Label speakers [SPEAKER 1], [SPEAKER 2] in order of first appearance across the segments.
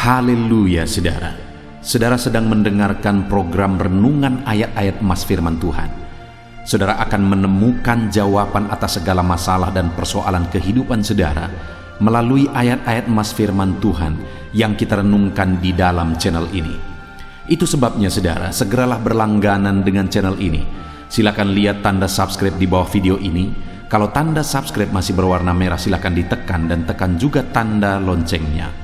[SPEAKER 1] Haleluya saudara. Saudara sedang mendengarkan program renungan ayat-ayat emas firman Tuhan. Saudara akan menemukan jawaban atas segala masalah dan persoalan kehidupan saudara melalui ayat-ayat emas firman Tuhan yang kita renungkan di dalam channel ini. Itu sebabnya saudara, segeralah berlangganan dengan channel ini. Silakan lihat tanda subscribe di bawah video ini. Kalau tanda subscribe masih berwarna merah, silakan ditekan dan tekan juga tanda loncengnya.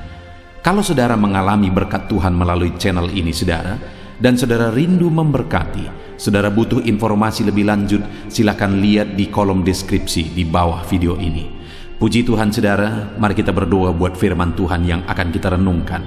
[SPEAKER 1] Kalau saudara mengalami berkat Tuhan melalui channel ini saudara, dan saudara rindu memberkati, saudara butuh informasi lebih lanjut, silakan lihat di kolom deskripsi di bawah video ini. Puji Tuhan saudara, mari kita berdoa buat firman Tuhan yang akan kita renungkan.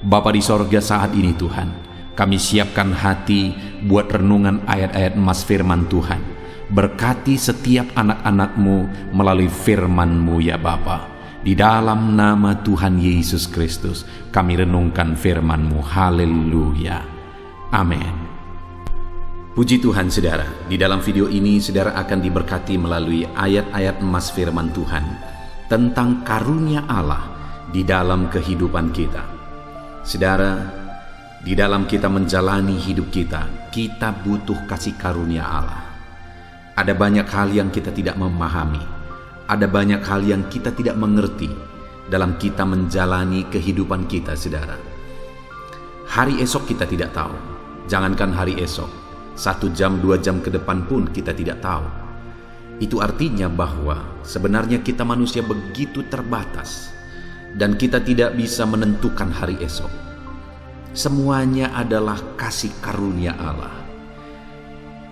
[SPEAKER 1] Bapa di sorga, saat ini Tuhan, kami siapkan hati buat renungan ayat-ayat emas firman Tuhan. Berkati setiap anak-anak-Mu melalui firman-Mu ya Bapa. Di dalam nama Tuhan Yesus Kristus kami renungkan firman-Mu. Haleluya. Amin. Puji Tuhan saudara, di dalam video ini saudara akan diberkati melalui ayat-ayat emas firman Tuhan tentang karunia Allah di dalam kehidupan kita. Saudara, di dalam kita menjalani hidup kita, kita butuh kasih karunia Allah. Ada banyak hal yang kita tidak memahami. Ada banyak hal yang kita tidak mengerti dalam kita menjalani kehidupan kita, saudara. Hari esok kita tidak tahu. Jangankan hari esok, 1 jam, 2 jam ke depan pun kita tidak tahu. Itu artinya bahwa sebenarnya kita manusia begitu terbatas dan kita tidak bisa menentukan hari esok. Semuanya adalah kasih karunia Allah.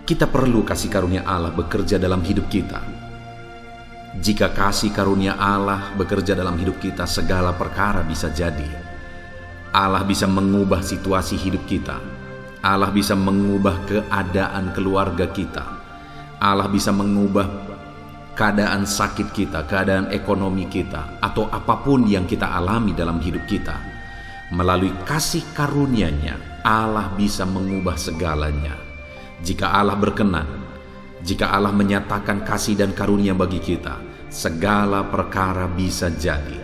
[SPEAKER 1] Kita perlu kasih karunia Allah bekerja dalam hidup kita. Jika kasih karunia Allah bekerja dalam hidup kita, segala perkara bisa jadi. Allah bisa mengubah situasi hidup kita. Allah bisa mengubah keadaan keluarga kita. Allah bisa mengubah keadaan sakit kita, keadaan ekonomi kita, atau apapun yang kita alami dalam hidup kita. Melalui kasih karunia-Nya, Allah bisa mengubah segalanya. Jika Allah berkenan, jika Allah menyatakan kasih dan karunia bagi kita, segala perkara bisa jadi.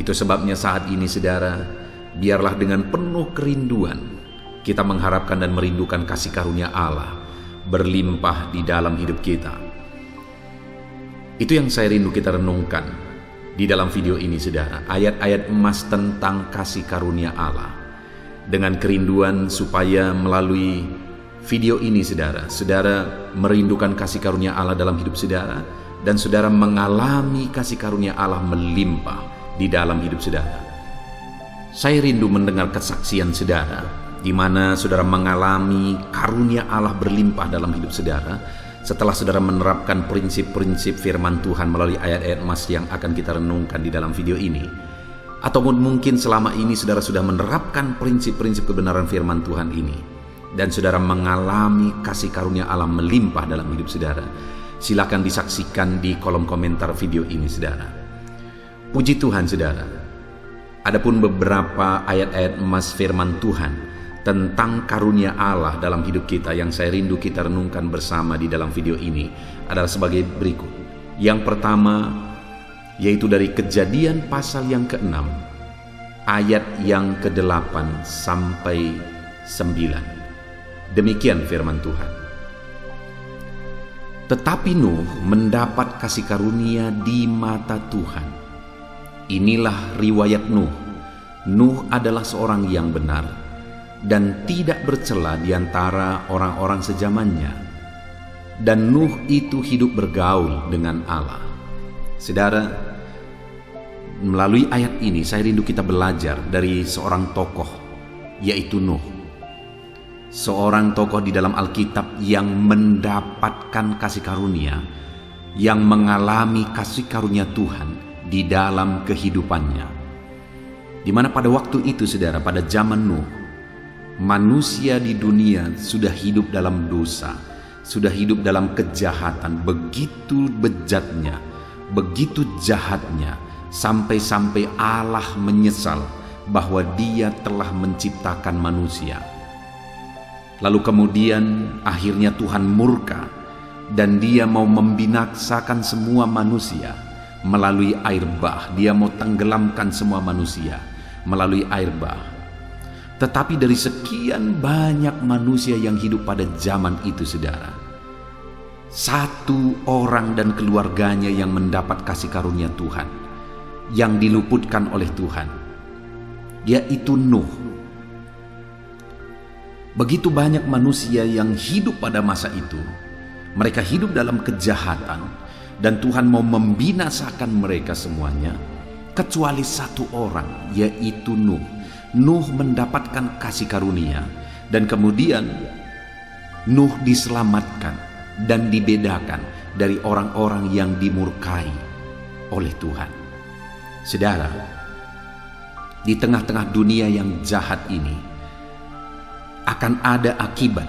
[SPEAKER 1] Itu sebabnya saat ini saudara, biarlah dengan penuh kerinduan kita mengharapkan dan merindukan kasih karunia Allah berlimpah di dalam hidup kita. Itu yang saya rindu kita renungkan di dalam video ini saudara, ayat-ayat emas tentang kasih karunia Allah. Dengan kerinduan supaya melalui video ini saudara, saudara merindukan kasih karunia Allah dalam hidup saudara, dan saudara mengalami kasih karunia Allah melimpah di dalam hidup saudara. Saya rindu mendengar kesaksian saudara, di mana saudara mengalami karunia Allah berlimpah dalam hidup saudara, setelah saudara menerapkan prinsip-prinsip firman Tuhan melalui ayat-ayat emas yang akan kita renungkan di dalam video ini. Ataupun mungkin selama ini saudara sudah menerapkan prinsip-prinsip kebenaran firman Tuhan ini, dan saudara mengalami kasih karunia Allah melimpah dalam hidup saudara. Silakan disaksikan di kolom komentar video ini saudara. Puji Tuhan saudara. Adapun beberapa ayat-ayat emas firman Tuhan tentang karunia Allah dalam hidup kita yang saya rindu kita renungkan bersama di dalam video ini adalah sebagai berikut. Yang pertama yaitu dari Kejadian pasal yang ke-6 ayat yang ke-8 sampai 9. Demikian firman Tuhan. Tetapi Nuh mendapat kasih karunia di mata Tuhan. Inilah riwayat Nuh. Nuh adalah seorang yang benar dan tidak bercela di antara orang-orang sezamannya. Dan Nuh itu hidup bergaul dengan Allah. Saudara, melalui ayat ini saya rindu kita belajar dari seorang tokoh, yaitu Nuh. Seorang tokoh di dalam Alkitab yang mendapatkan kasih karunia, yang mengalami kasih karunia Tuhan di dalam kehidupannya. Di mana pada waktu itu saudara, pada zaman Nuh, manusia di dunia sudah hidup dalam dosa, sudah hidup dalam kejahatan, begitu bejatnya, begitu jahatnya, sampai-sampai Allah menyesal bahwa Dia telah menciptakan manusia. Lalu kemudian akhirnya Tuhan murka dan Dia mau membinasakan semua manusia melalui air bah. Dia mau tenggelamkan semua manusia. melalui air bah. Tetapi dari sekian banyak manusia yang hidup pada zaman itu, saudara, satu orang dan keluarganya yang mendapat kasih karunia Tuhan, yang diluputkan oleh Tuhan, yaitu Nuh. Begitu banyak manusia yang hidup pada masa itu, mereka hidup dalam kejahatan, dan Tuhan mau membinasakan mereka semuanya, kecuali satu orang, yaitu Nuh. Nuh mendapatkan kasih karunia, dan kemudian Nuh diselamatkan dan dibedakan dari orang-orang yang dimurkai oleh Tuhan. Saudara, di tengah-tengah dunia yang jahat ini, akan ada akibat,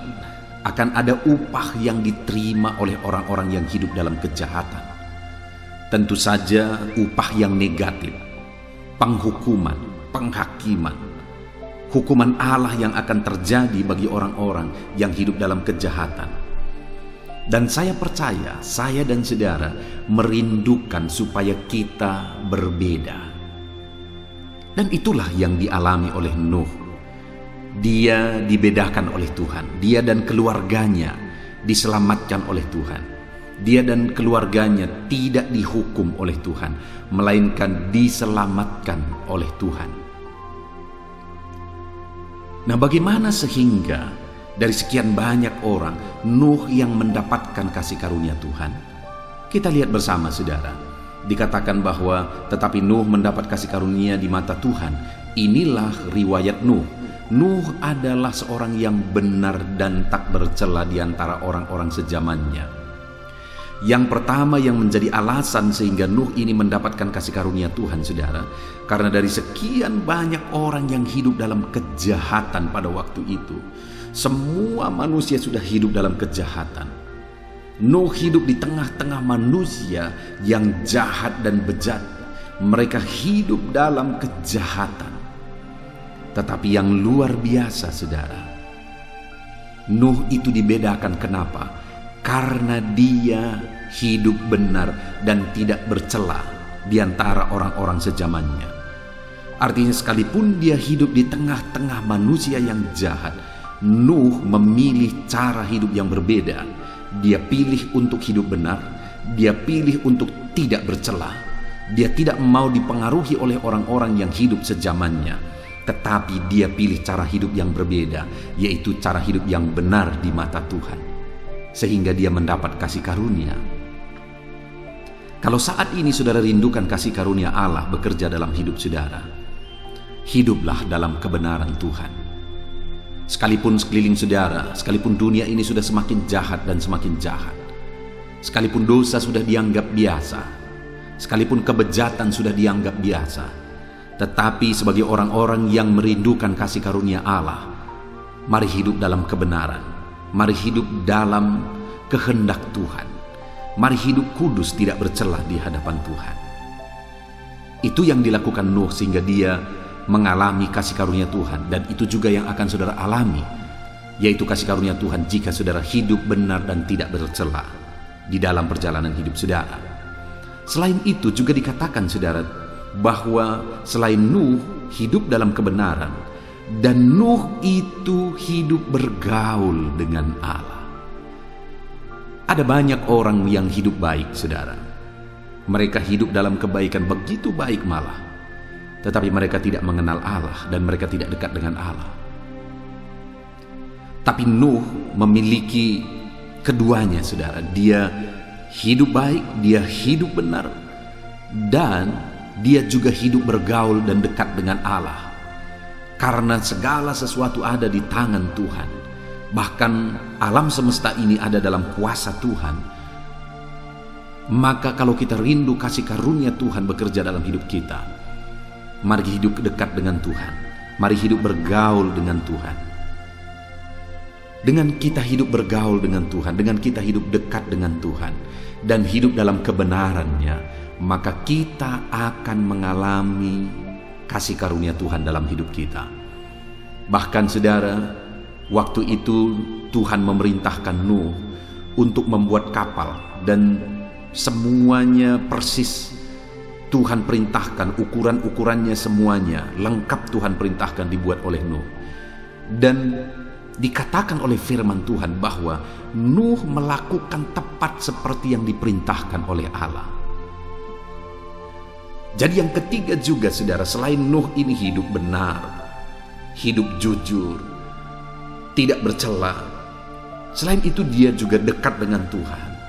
[SPEAKER 1] akan ada upah yang diterima oleh orang-orang yang hidup dalam kejahatan. Tentu saja upah yang negatif, penghukuman, penghakiman, hukuman Allah yang akan terjadi bagi orang-orang yang hidup dalam kejahatan. Dan saya percaya, saya dan saudara merindukan supaya kita berbeda. Dan itulah yang dialami oleh Nuh. Dia dibedakan oleh Tuhan. Dia dan keluarganya diselamatkan oleh Tuhan. Dia dan keluarganya tidak dihukum oleh Tuhan, melainkan diselamatkan oleh Tuhan. Nah, bagaimana sehingga dari sekian banyak orang Nuh yang mendapatkan kasih karunia Tuhan? Kita lihat bersama, saudara. Dikatakan bahwa tetapi Nuh mendapat kasih karunia di mata Tuhan. Inilah riwayat Nuh. Nuh adalah seorang yang benar dan tak bercela di antara orang-orang sezamannya. Yang pertama yang menjadi alasan sehingga Nuh ini mendapatkan kasih karunia Tuhan, saudara, karena dari sekian banyak orang yang hidup dalam kejahatan pada waktu itu, semua manusia sudah hidup dalam kejahatan. Nuh hidup di tengah-tengah manusia yang jahat dan bejat. Mereka hidup dalam kejahatan. Tetapi yang luar biasa, saudara, Nuh itu dibedakan. Kenapa? Karena dia hidup benar dan tidak bercela di antara orang-orang sezamannya. Artinya sekalipun dia hidup di tengah-tengah manusia yang jahat, Nuh memilih cara hidup yang berbeda. Dia pilih untuk hidup benar, dia pilih untuk tidak bercela. Dia tidak mau dipengaruhi oleh orang-orang yang hidup sezamannya. Tetapi dia pilih cara hidup yang berbeda, yaitu cara hidup yang benar di mata Tuhan, sehingga dia mendapat kasih karunia. Kalau saat ini saudara rindukan kasih karunia Allah bekerja dalam hidup saudara, hiduplah dalam kebenaran Tuhan. Sekalipun sekeliling saudara, sekalipun dunia ini sudah semakin jahat dan semakin jahat, sekalipun dosa sudah dianggap biasa, sekalipun kebejatan sudah dianggap biasa, tetapi sebagai orang-orang yang merindukan kasih karunia Allah, mari hidup dalam kebenaran, mari hidup dalam kehendak Tuhan, mari hidup kudus tidak bercelah di hadapan Tuhan. Itu yang dilakukan Nuh sehingga dia mengalami kasih karunia Tuhan, dan itu juga yang akan saudara alami, yaitu kasih karunia Tuhan jika saudara hidup benar dan tidak bercela di dalam perjalanan hidup saudara. Selain itu juga dikatakan, saudara, bahwa selain Nuh hidup dalam kebenaran, dan Nuh itu hidup bergaul dengan Allah. Ada banyak orang yang hidup baik, saudara. Mereka hidup dalam kebaikan, begitu baik malah, tetapi mereka tidak mengenal Allah dan mereka tidak dekat dengan Allah. Tapi Nuh memiliki keduanya, saudara. Dia hidup baik, dia hidup benar, dan dia juga hidup bergaul dan dekat dengan Allah. Karena segala sesuatu ada di tangan Tuhan. Bahkan alam semesta ini ada dalam kuasa Tuhan. Maka kalau kita rindu kasih karunia Tuhan bekerja dalam hidup kita, mari hidup dekat dengan Tuhan. Mari hidup bergaul dengan Tuhan. Dengan kita hidup bergaul dengan Tuhan, dengan kita hidup dekat dengan Tuhan, dan hidup dalam kebenarannya, maka kita akan mengalami kasih karunia Tuhan dalam hidup kita. Bahkan saudara, waktu itu Tuhan memerintahkan Nuh untuk membuat kapal, dan semuanya persis Tuhan perintahkan, ukuran-ukurannya semuanya lengkap Tuhan perintahkan dibuat oleh Nuh. Dan dikatakan oleh firman Tuhan bahwa Nuh melakukan tepat seperti yang diperintahkan oleh Allah. Jadi yang ketiga juga saudara, selain Nuh ini hidup benar, hidup jujur, tidak bercela, selain itu dia juga dekat dengan Tuhan.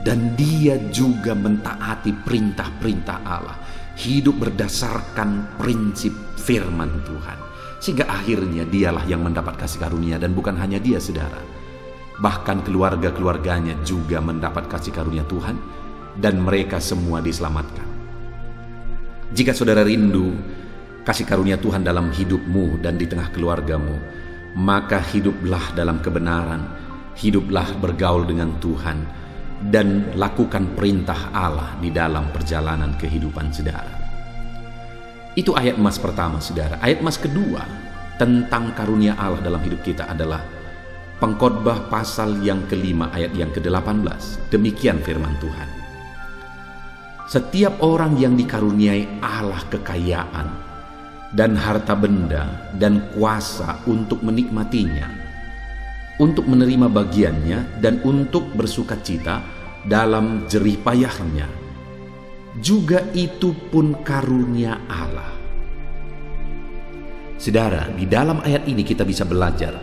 [SPEAKER 1] Dan dia juga mentaati perintah-perintah Allah, hidup berdasarkan prinsip firman Tuhan. Sehingga akhirnya dialah yang mendapat kasih karunia, dan bukan hanya dia saudara, bahkan keluarga-keluarganya juga mendapat kasih karunia Tuhan, dan mereka semua diselamatkan. Jika saudara rindu kasih karunia Tuhan dalam hidupmu dan di tengah keluargamu, maka hiduplah dalam kebenaran, hiduplah bergaul dengan Tuhan, dan lakukan perintah Allah di dalam perjalanan kehidupan saudara. Itu ayat emas pertama saudara. Ayat emas kedua tentang karunia Allah dalam hidup kita adalah Pengkhotbah pasal yang kelima ayat yang ke-18. Demikian firman Tuhan. Setiap orang yang dikaruniai Allah kekayaan dan harta benda dan kuasa untuk menikmatinya, untuk menerima bagiannya, dan untuk bersukacita dalam jerih payahnya, juga itu pun karunia Allah. Saudara, di dalam ayat ini kita bisa belajar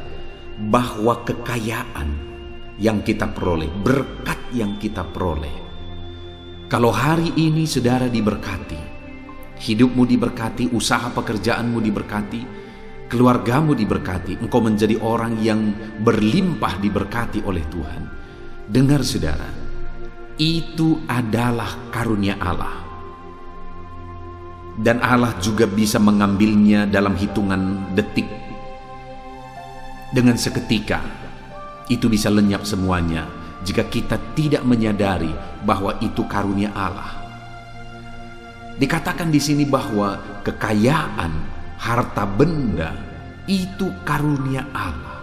[SPEAKER 1] bahwa kekayaan yang kita peroleh, berkat yang kita peroleh, kalau hari ini saudara diberkati, hidupmu diberkati, usaha pekerjaanmu diberkati, keluargamu diberkati, engkau menjadi orang yang berlimpah diberkati oleh Tuhan. Dengar saudara, itu adalah karunia Allah. Dan Allah juga bisa mengambilnya dalam hitungan detik. Dengan seketika, itu bisa lenyap semuanya jika kita tidak menyadari bahwa itu karunia Allah. Dikatakan di sini bahwa kekayaan, harta benda itu karunia Allah.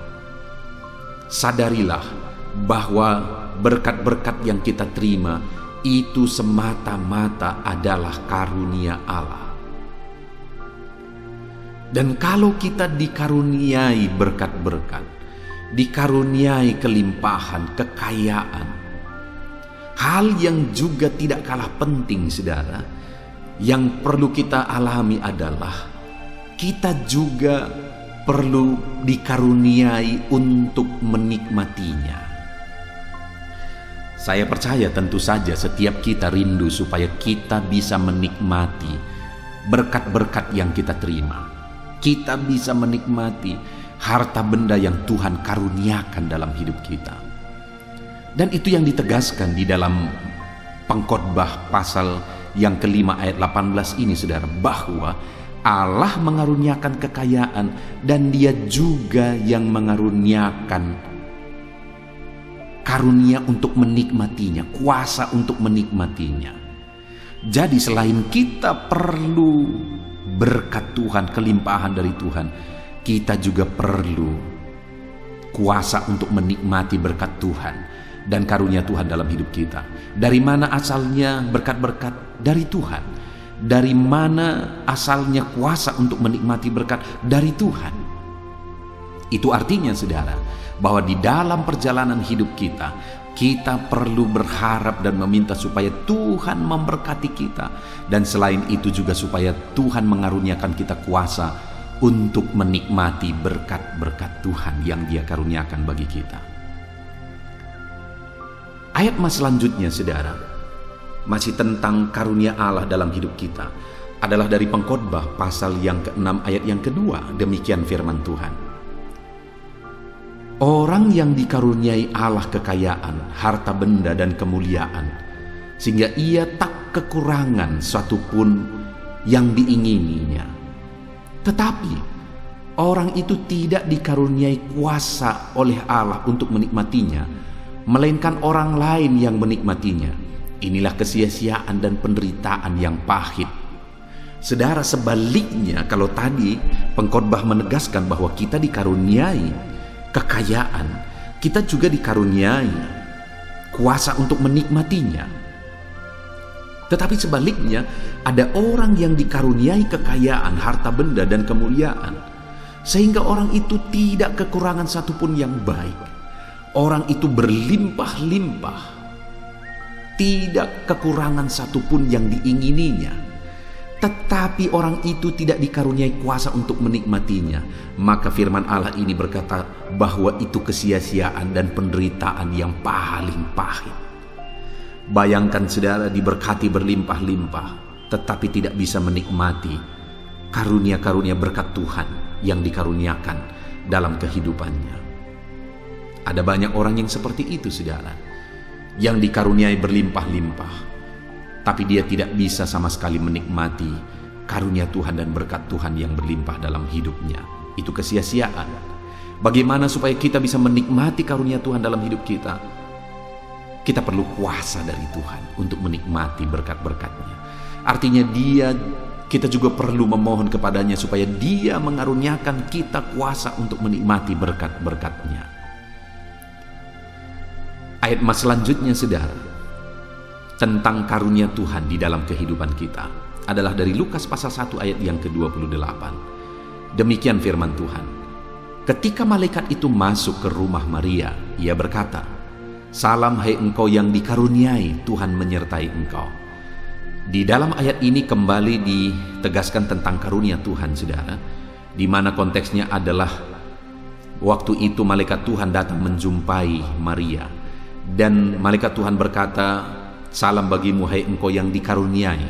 [SPEAKER 1] Sadarilah bahwa berkat-berkat yang kita terima itu semata-mata adalah karunia Allah. Dan kalau kita dikaruniai berkat-berkat, dikaruniai kelimpahan, kekayaan, hal yang juga tidak kalah penting saudara, yang perlu kita alami adalah kita juga perlu dikaruniai untuk menikmatinya. Saya percaya tentu saja setiap kita rindu supaya kita bisa menikmati berkat-berkat yang kita terima. Kita bisa menikmati harta benda yang Tuhan karuniakan dalam hidup kita. Dan itu yang ditegaskan di dalam Pengkhotbah pasal yang kelima ayat 18 ini saudara, bahwa Allah mengaruniakan kekayaan dan dia juga yang mengaruniakan karunia untuk menikmatinya, kuasa untuk menikmatinya. Jadi selain kita perlu berkat Tuhan, kelimpahan dari Tuhan, kita juga perlu kuasa untuk menikmati berkat Tuhan dan karunia Tuhan dalam hidup kita. Dari mana asalnya berkat-berkat? Dari Tuhan. Dari mana asalnya kuasa untuk menikmati berkat? Dari Tuhan. Itu artinya saudara, bahwa di dalam perjalanan hidup kita, kita perlu berharap dan meminta supaya Tuhan memberkati kita. Dan selain itu juga supaya Tuhan mengaruniakan kita kuasa untuk menikmati berkat-berkat Tuhan yang dia karuniakan bagi kita. Ayat mas selanjutnya saudara, masih tentang karunia Allah dalam hidup kita, adalah dari Pengkhotbah pasal yang ke-6 ayat yang kedua. Demikian firman Tuhan. Orang yang dikaruniai Allah kekayaan, harta benda dan kemuliaan, sehingga ia tak kekurangan satupun yang diingininya. Tetapi orang itu tidak dikaruniai kuasa oleh Allah untuk menikmatinya, melainkan orang lain yang menikmatinya. Inilah kesia-siaan dan penderitaan yang pahit. Saudara, sebaliknya, kalau tadi Pengkhotbah menegaskan bahwa kita dikaruniai kekayaan, kita juga dikaruniai kuasa untuk menikmatinya. Tetapi sebaliknya, ada orang yang dikaruniai kekayaan, harta benda, dan kemuliaan, sehingga orang itu tidak kekurangan satupun yang baik. Orang itu berlimpah-limpah, tidak kekurangan satupun yang diingininya. Tetapi orang itu tidak dikaruniai kuasa untuk menikmatinya. Maka firman Allah ini berkata bahwa itu kesia-siaan dan penderitaan yang paling pahit. Bayangkan saudara diberkati berlimpah-limpah, tetapi tidak bisa menikmati karunia-karunia berkat Tuhan yang dikaruniakan dalam kehidupannya. Ada banyak orang yang seperti itu saudara, yang dikaruniai berlimpah-limpah, tapi dia tidak bisa sama sekali menikmati karunia Tuhan dan berkat Tuhan yang berlimpah dalam hidupnya. Itu kesia-siaan. Bagaimana supaya kita bisa menikmati karunia Tuhan dalam hidup kita? Kita perlu kuasa dari Tuhan untuk menikmati berkat-berkat-Nya. Artinya kita juga perlu memohon kepadanya supaya Dia mengaruniakan kita kuasa untuk menikmati berkat-berkat-Nya. Ayat mas selanjutnya saudara, tentang karunia Tuhan di dalam kehidupan kita adalah dari Lukas pasal 1 ayat yang ke-28. Demikian firman Tuhan. Ketika malaikat itu masuk ke rumah Maria, ia berkata, "Salam hai engkau yang dikaruniai, Tuhan menyertai engkau." Di dalam ayat ini kembali ditegaskan tentang karunia Tuhan saudara, di mana konteksnya adalah waktu itu malaikat Tuhan datang menjumpai Maria, dan malaikat Tuhan berkata, "Salam bagimu hai engkau yang dikaruniai."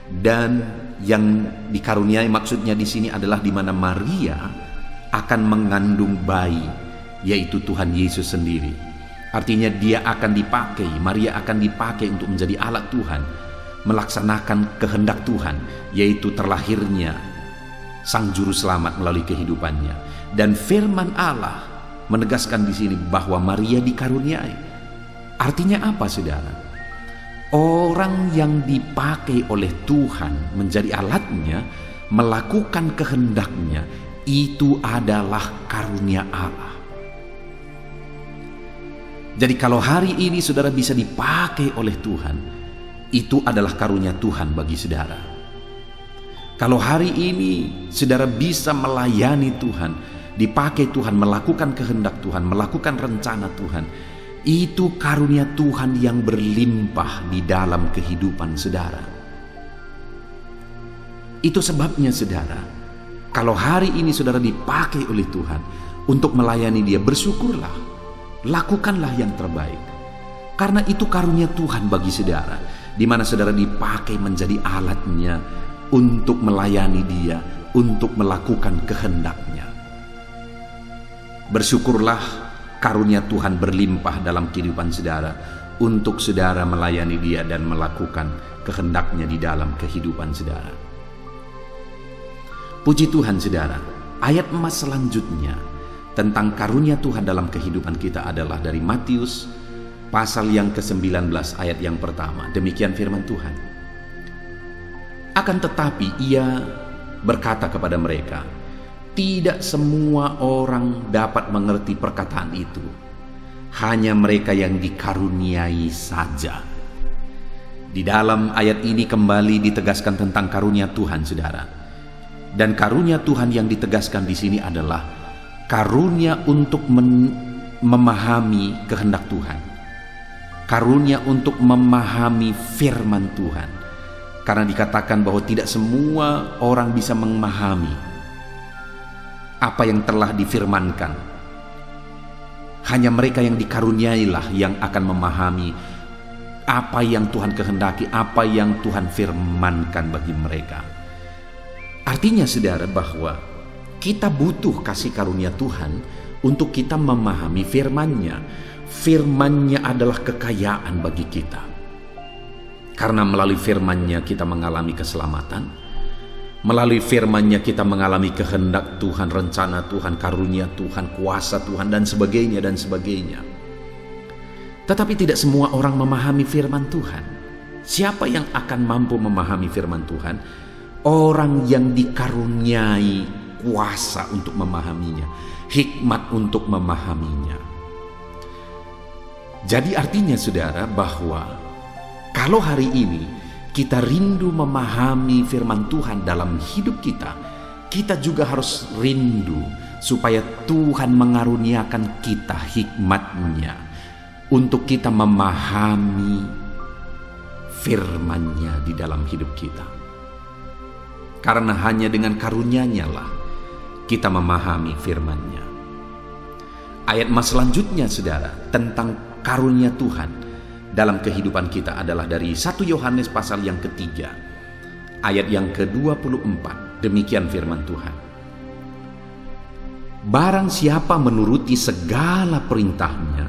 [SPEAKER 1] Dan yang dikaruniai maksudnya di sini adalah di mana Maria akan mengandung bayi, yaitu Tuhan Yesus sendiri. Artinya Maria akan dipakai untuk menjadi alat Tuhan, melaksanakan kehendak Tuhan, yaitu terlahirnya Sang Juru Selamat melalui kehidupannya. Dan firman Allah menegaskan di sini bahwa Maria dikaruniai. Artinya apa saudara? Orang yang dipakai oleh Tuhan menjadi alatnya, melakukan kehendaknya, itu adalah karunia Allah. Jadi kalau hari ini saudara bisa dipakai oleh Tuhan, itu adalah karunia Tuhan bagi saudara. Kalau hari ini saudara bisa melayani Tuhan, dipakai Tuhan, melakukan kehendak Tuhan, melakukan rencana Tuhan, itu karunia Tuhan yang berlimpah di dalam kehidupan saudara. Itu sebabnya saudara, kalau hari ini saudara dipakai oleh Tuhan untuk melayani Dia, bersyukurlah. Lakukanlah yang terbaik, karena itu karunia Tuhan bagi saudara, di mana saudara dipakai menjadi alatnya untuk melayani Dia, untuk melakukan kehendak-Nya. Bersyukurlah karunia Tuhan berlimpah dalam kehidupan saudara, untuk saudara melayani Dia dan melakukan kehendak-Nya di dalam kehidupan saudara. Puji Tuhan saudara. Ayat emas selanjutnya tentang karunia Tuhan dalam kehidupan kita adalah dari Matius pasal yang ke-19 ayat yang pertama. Demikian firman Tuhan. Akan tetapi ia berkata kepada mereka, "Tidak semua orang dapat mengerti perkataan itu, hanya mereka yang dikaruniai saja." Di dalam ayat ini kembali ditegaskan tentang karunia Tuhan saudara. Dan karunia Tuhan yang ditegaskan di sini adalah karunia untuk memahami kehendak Tuhan, karunia untuk memahami firman Tuhan. Karena dikatakan bahwa tidak semua orang bisa memahami apa yang telah difirmankan. Hanya mereka yang dikaruniailah yang akan memahami apa yang Tuhan kehendaki, apa yang Tuhan firmankan bagi mereka. Artinya saudara bahwa kita butuh kasih karunia Tuhan untuk kita memahami firman-Nya. Firman-Nya adalah kekayaan bagi kita. Karena melalui firman-Nya kita mengalami keselamatan. Melalui firman-Nya kita mengalami kehendak Tuhan, rencana Tuhan, karunia Tuhan, kuasa Tuhan, dan sebagainya, dan sebagainya. Tetapi tidak semua orang memahami firman Tuhan. Siapa yang akan mampu memahami firman Tuhan? Orang yang dikaruniai kuasa untuk memahaminya, hikmat untuk memahaminya. Jadi artinya saudara bahwa kalau hari ini kita rindu memahami firman Tuhan dalam hidup kita, kita juga harus rindu supaya Tuhan mengaruniakan kita hikmat-Nya untuk kita memahami firman-Nya di dalam hidup kita. Karena hanya dengan karunia-Nya lah kita memahami firman-Nya. Ayat selanjutnya, saudara, tentang karunia Tuhan dalam kehidupan kita adalah dari 1 Yohanes pasal yang ketiga, ayat yang ke-24. Demikian firman Tuhan. Barang siapa menuruti segala perintah-Nya,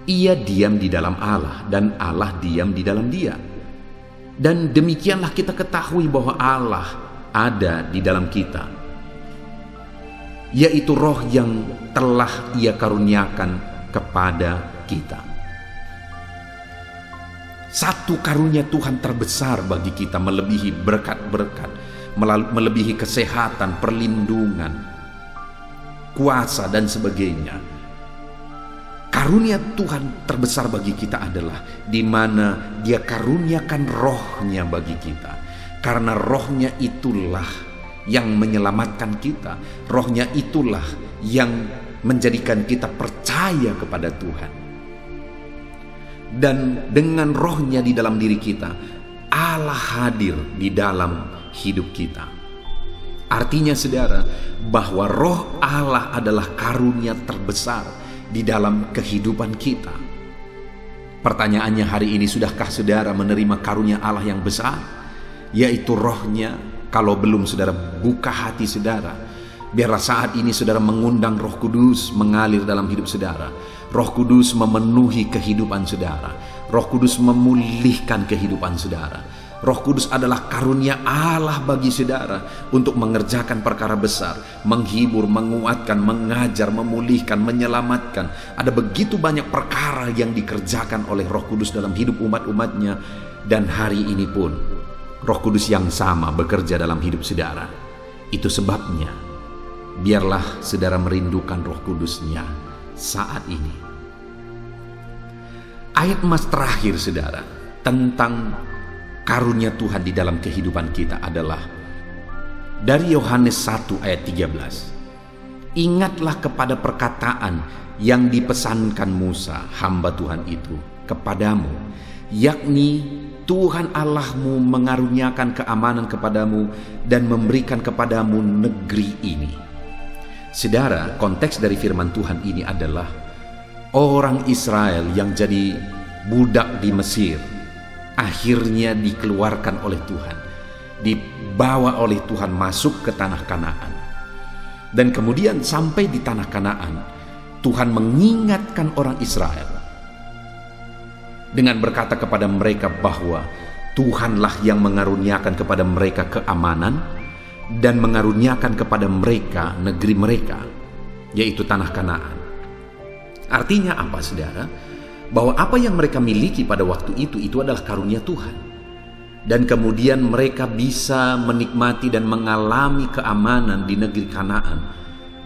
[SPEAKER 1] ia diam di dalam Allah dan Allah diam di dalam dia. Dan demikianlah kita ketahui bahwa Allah ada di dalam kita, yaitu Roh yang telah Ia karuniakan kepada kita. Satu karunia Tuhan terbesar bagi kita melebihi berkat-berkat, melebihi kesehatan, perlindungan, kuasa dan sebagainya. Karunia Tuhan terbesar bagi kita adalah di mana Dia karuniakan Roh-Nya bagi kita. Karena Roh-Nya itulah yang menyelamatkan kita. Roh-Nya itulah yang menjadikan kita percaya kepada Tuhan. Dan dengan Roh-Nya di dalam diri kita, Allah hadir di dalam hidup kita. Artinya, saudara, bahwa Roh Allah adalah karunia terbesar di dalam kehidupan kita. Pertanyaannya hari ini, sudahkah saudara menerima karunia Allah yang besar, yaitu Roh-Nya? Kalau belum, saudara, buka hati saudara. Biarlah saat ini saudara mengundang Roh Kudus mengalir dalam hidup saudara. Roh Kudus memenuhi kehidupan saudara. Roh Kudus memulihkan kehidupan saudara. Roh Kudus adalah karunia Allah bagi saudara untuk mengerjakan perkara besar, menghibur, menguatkan, mengajar, memulihkan, menyelamatkan. Ada begitu banyak perkara yang dikerjakan oleh Roh Kudus dalam hidup umat-umatnya. Dan hari ini pun Roh Kudus yang sama bekerja dalam hidup saudara. Itu sebabnya biarlah saudara merindukan Roh Kudus-Nya saat ini. Ayat emas terakhir, saudara, tentang karunia Tuhan di dalam kehidupan kita adalah dari Yohanes 1 ayat 13. Ingatlah kepada perkataan yang dipesankan Musa, hamba Tuhan itu, kepadamu, yakni Tuhan Allahmu mengaruniakan keamanan kepadamu dan memberikan kepadamu negeri ini. Saudara, konteks dari firman Tuhan ini adalah orang Israel yang jadi budak di Mesir, akhirnya dikeluarkan oleh Tuhan, dibawa oleh Tuhan masuk ke tanah Kanaan. Dan kemudian sampai di tanah Kanaan, Tuhan mengingatkan orang Israel dengan berkata kepada mereka bahwa Tuhanlah yang mengaruniakan kepada mereka keamanan dan mengaruniakan kepada mereka negeri mereka, yaitu tanah Kanaan. Artinya apa, saudara? Bahwa apa yang mereka miliki pada waktu itu adalah karunia Tuhan. Dan kemudian mereka bisa menikmati dan mengalami keamanan di negeri Kanaan.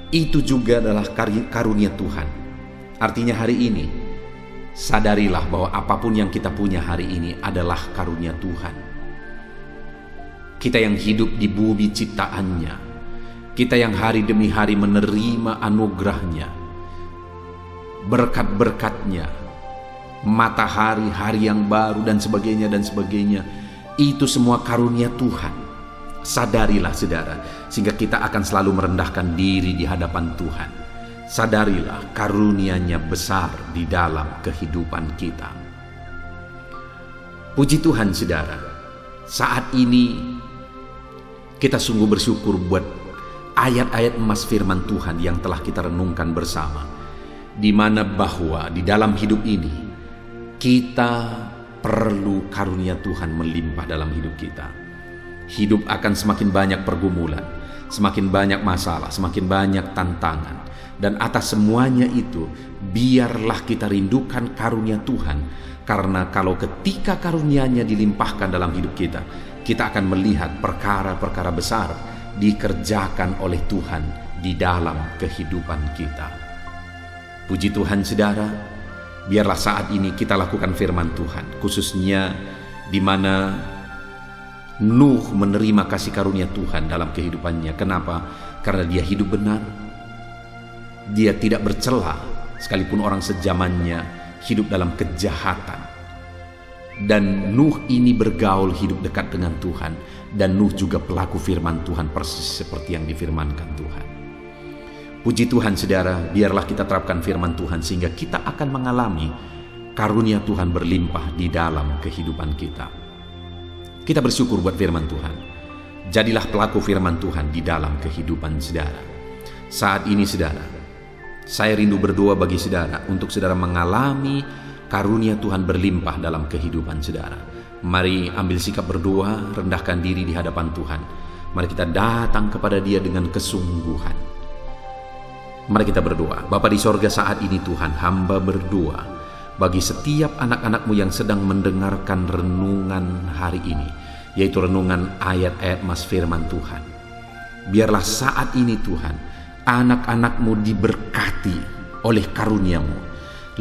[SPEAKER 1] Itu juga adalah karunia Tuhan. Artinya hari ini, sadarilah bahwa apapun yang kita punya hari ini adalah karunia Tuhan. Kita yang hidup di bumi ciptaannya, kita yang hari demi hari menerima anugerahnya, berkat-berkatnya, matahari, hari yang baru dan sebagainya, itu semua karunia Tuhan. Sadarilah, saudara, sehingga kita akan selalu merendahkan diri di hadapan Tuhan. Sadarilah karunia-Nya besar di dalam kehidupan kita. Puji Tuhan, saudara, saat ini kita sungguh bersyukur buat ayat-ayat emas firman Tuhan yang telah kita renungkan bersama, di mana bahwa di dalam hidup ini kita perlu karunia Tuhan melimpah dalam hidup kita. Hidup akan semakin banyak pergumulan, semakin banyak masalah, semakin banyak tantangan. Dan atas semuanya itu, biarlah kita rindukan karunia Tuhan. Karena kalau ketika karunia-Nya dilimpahkan dalam hidup kita, kita akan melihat perkara-perkara besar dikerjakan oleh Tuhan di dalam kehidupan kita. Puji Tuhan, saudara, biarlah saat ini kita lakukan firman Tuhan, khususnya di mana Nuh menerima kasih karunia Tuhan dalam kehidupannya. Kenapa? Karena dia hidup benar. Dia tidak bercela, sekalipun orang sejamannya hidup dalam kejahatan. Dan Nuh ini bergaul hidup dekat dengan Tuhan. Dan Nuh juga pelaku firman Tuhan, persis seperti yang difirmankan Tuhan. Puji Tuhan saudara, biarlah kita terapkan firman Tuhan sehingga kita akan mengalami karunia Tuhan berlimpah di dalam kehidupan kita. Kita bersyukur buat firman Tuhan. Jadilah pelaku firman Tuhan di dalam kehidupan saudara. Saat ini saudara, saya rindu berdoa bagi saudara untuk saudara mengalami karunia Tuhan berlimpah dalam kehidupan saudara. Mari ambil sikap berdoa, rendahkan diri di hadapan Tuhan. Mari kita datang kepada Dia dengan kesungguhan. Mari kita berdoa. Bapa di sorga, saat ini Tuhan, hamba berdoa bagi setiap anak-anak-Mu yang sedang mendengarkan renungan hari ini, yaitu renungan ayat-ayat mas firman Tuhan. Biarlah saat ini Tuhan, anak-anak-Mu diberkati oleh karunia-Mu.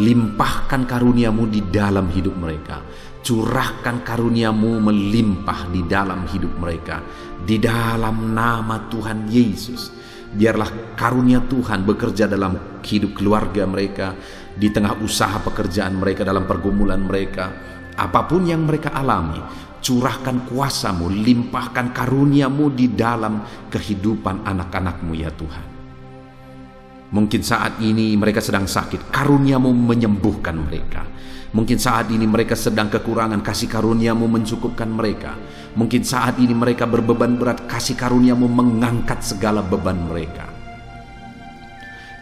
[SPEAKER 1] Limpahkan karunia-Mu di dalam hidup mereka. Curahkan karunia-Mu melimpah di dalam hidup mereka. Di dalam nama Tuhan Yesus. Biarlah karunia Tuhan bekerja dalam hidup keluarga mereka, di tengah usaha pekerjaan mereka, dalam pergumulan mereka. Apapun yang mereka alami, curahkan kuasa-Mu, limpahkan karunia-Mu di dalam kehidupan anak-anak-Mu ya Tuhan. Mungkin saat ini mereka sedang sakit, karunia-Mu menyembuhkan mereka. Mungkin saat ini mereka sedang kekurangan, kasih karunia-Mu mencukupkan mereka. Mungkin saat ini mereka berbeban berat, kasih karunia-Mu mengangkat segala beban mereka.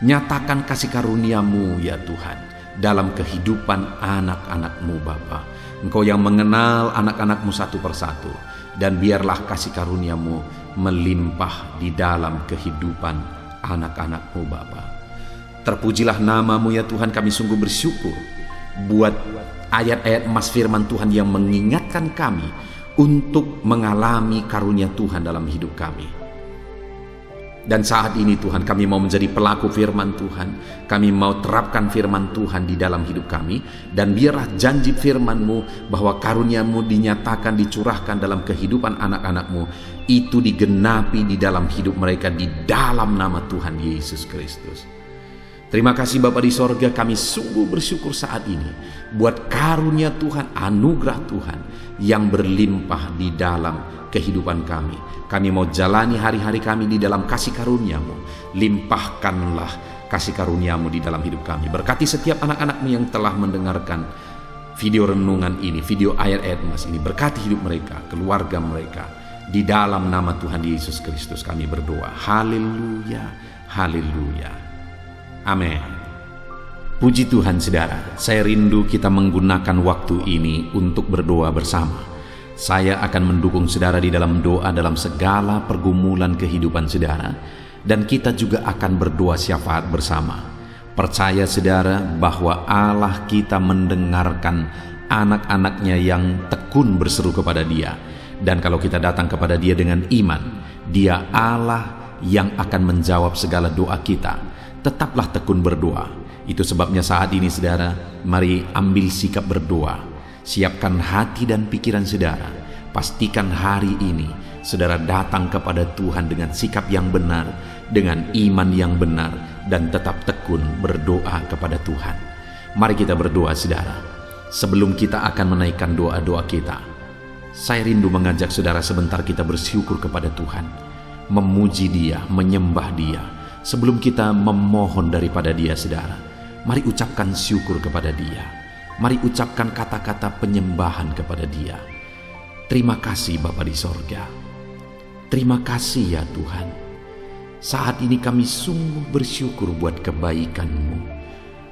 [SPEAKER 1] Nyatakan kasih karunia-Mu ya Tuhan dalam kehidupan anak-anak-Mu Bapa. Engkau yang mengenal anak-anak-Mu satu persatu. Dan biarlah kasih karunia-Mu melimpah di dalam kehidupan anak-anak-Mu Bapa. Terpujilah nama-Mu ya Tuhan, kami sungguh bersyukur buat ayat-ayat mas firman Tuhan yang mengingatkan kami untuk mengalami karunia Tuhan dalam hidup kami. Dan saat ini Tuhan, kami mau menjadi pelaku firman Tuhan. Kami mau terapkan firman Tuhan di dalam hidup kami. Dan biarlah janji firman-Mu bahwa karunia-Mu dinyatakan, dicurahkan dalam kehidupan anak-anak-Mu, itu digenapi di dalam hidup mereka di dalam nama Tuhan Yesus Kristus. Terima kasih Bapa di sorga, kami sungguh bersyukur saat ini buat karunia Tuhan, anugerah Tuhan yang berlimpah di dalam kehidupan kami. Kami mau jalani hari-hari kami di dalam kasih karunia-Mu. Limpahkanlah kasih karunia-Mu di dalam hidup kami. Berkati setiap anak-anak-Mu yang telah mendengarkan video renungan ini, video ayat-ayat mas ini. Berkati hidup mereka, keluarga mereka. Di dalam nama Tuhan Yesus Kristus kami berdoa. Haleluya, haleluya. Amin. Puji Tuhan saudara, saya rindu kita menggunakan waktu ini untuk berdoa bersama. Saya akan mendukung saudara di dalam doa dalam segala pergumulan kehidupan saudara, dan kita juga akan berdoa syafaat bersama. Percaya saudara bahwa Allah kita mendengarkan anak-anaknya yang tekun berseru kepada Dia. Dan kalau kita datang kepada Dia dengan iman, Dia Allah yang akan menjawab segala doa kita. Tetaplah tekun berdoa. Itu sebabnya saat ini saudara, mari ambil sikap berdoa. Siapkan hati dan pikiran saudara. Pastikan hari ini saudara datang kepada Tuhan dengan sikap yang benar, dengan iman yang benar, dan tetap tekun berdoa kepada Tuhan. Mari kita berdoa saudara. Sebelum kita akan menaikkan doa-doa kita, saya rindu mengajak saudara sebentar kita bersyukur kepada Tuhan, memuji Dia, menyembah Dia. Sebelum kita memohon daripada Dia saudara, mari ucapkan syukur kepada Dia. Mari ucapkan kata-kata penyembahan kepada Dia. Terima kasih Bapa di sorga. Terima kasih ya Tuhan. Saat ini kami sungguh bersyukur buat kebaikan-Mu.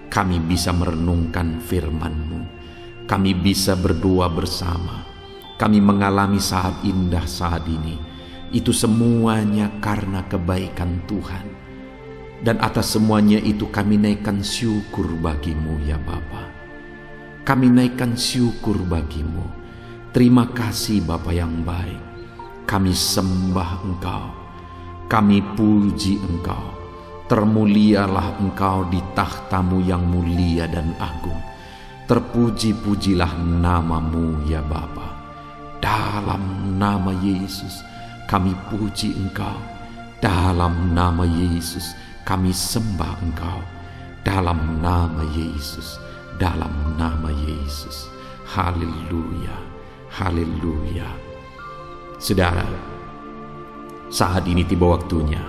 [SPEAKER 1] Kami bisa merenungkan firman-Mu. Kami bisa berdoa bersama. Kami mengalami saat indah saat ini. Itu semuanya karena kebaikan Tuhan. Dan atas semuanya itu kami naikkan syukur bagi-Mu ya Bapa. Kami naikkan syukur bagi-Mu. Terima kasih Bapa yang baik. Kami sembah Engkau. Kami puji Engkau. Termulialah Engkau di takhta-Mu yang mulia dan agung. Terpuji-pujilah nama-Mu ya Bapa. Dalam nama Yesus kami puji Engkau. Dalam nama Yesus kami sembah Engkau. Dalam nama Yesus, dalam nama Yesus. Haleluya, haleluya. Saudara, saat ini tiba waktunya